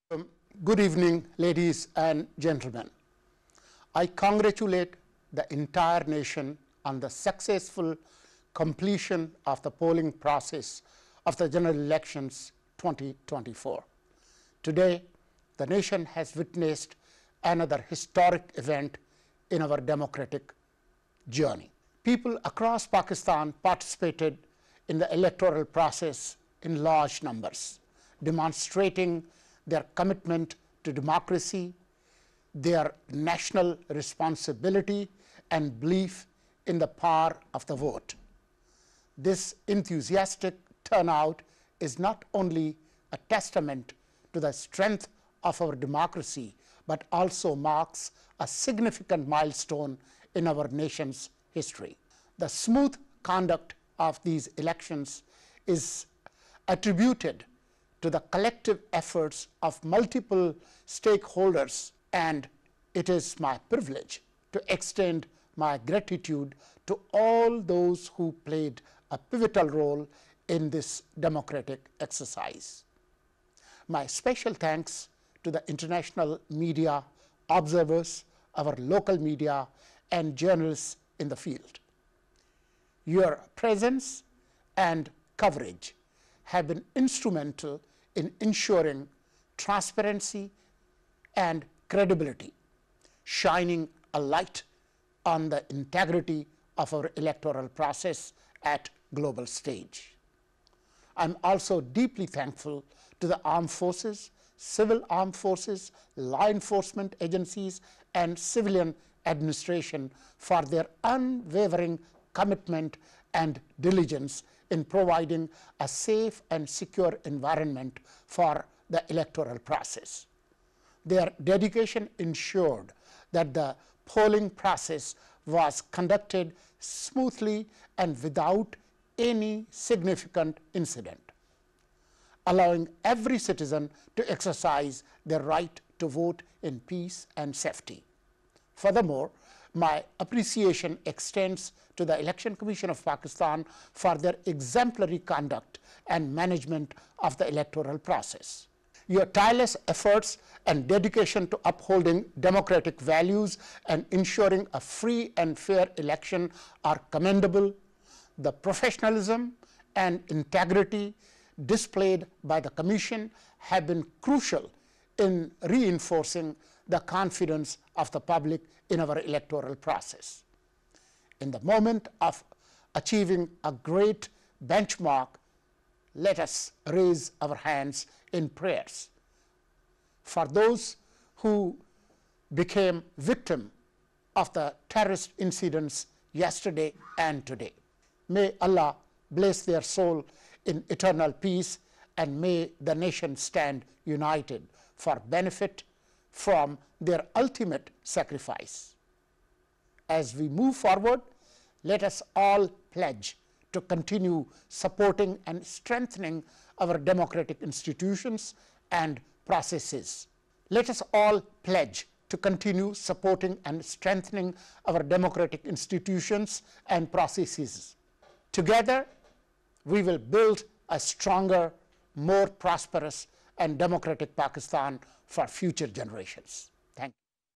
Good evening, ladies and gentlemen. I congratulate the entire nation on the successful completion of the polling process of the general elections 2024. Today, the nation has witnessed another historic event in our democratic journey. People across Pakistan participated in the electoral process in large numbers, demonstrating their commitment to democracy, their national responsibility, and belief in the power of the vote. This enthusiastic turnout is not only a testament to the strength of our democracy, but also marks a significant milestone in our nation's history. The smooth conduct of these elections is attributed to the collective efforts of multiple stakeholders, and it is my privilege to extend my gratitude to all those who played a pivotal role in this democratic exercise. My special thanks to the international media, observers, our local media, and journalists in the field. Your presence and coverage have been instrumental in ensuring transparency and credibility, shining a light on the integrity of our electoral process at global stage. I'm also deeply thankful to the armed forces, civil armed forces, law enforcement agencies, and civilian administration for their unwavering commitment and diligence in providing a safe and secure environment for the electoral process. Their dedication ensured that the polling process was conducted smoothly and without any significant incident, allowing every citizen to exercise their right to vote in peace and safety. Furthermore, my appreciation extends to the Election Commission of Pakistan for their exemplary conduct and management of the electoral process. Your tireless efforts and dedication to upholding democratic values and ensuring a free and fair election are commendable. The professionalism and integrity displayed by the Commission have been crucial in reinforcing the confidence of the public in our electoral process. In the moment of achieving a great benchmark, let us raise our hands in prayers for those who became victim of the terrorist incidents yesterday and today. May Allah bless their soul in eternal peace, and may the nation stand united for benefit from their ultimate sacrifice. As we move forward, let us all pledge to continue supporting and strengthening our democratic institutions and processes. Let us all pledge to continue supporting and strengthening our democratic institutions and processes. Together, we will build a stronger, more prosperous, and democratic Pakistan for future generations. Thank you.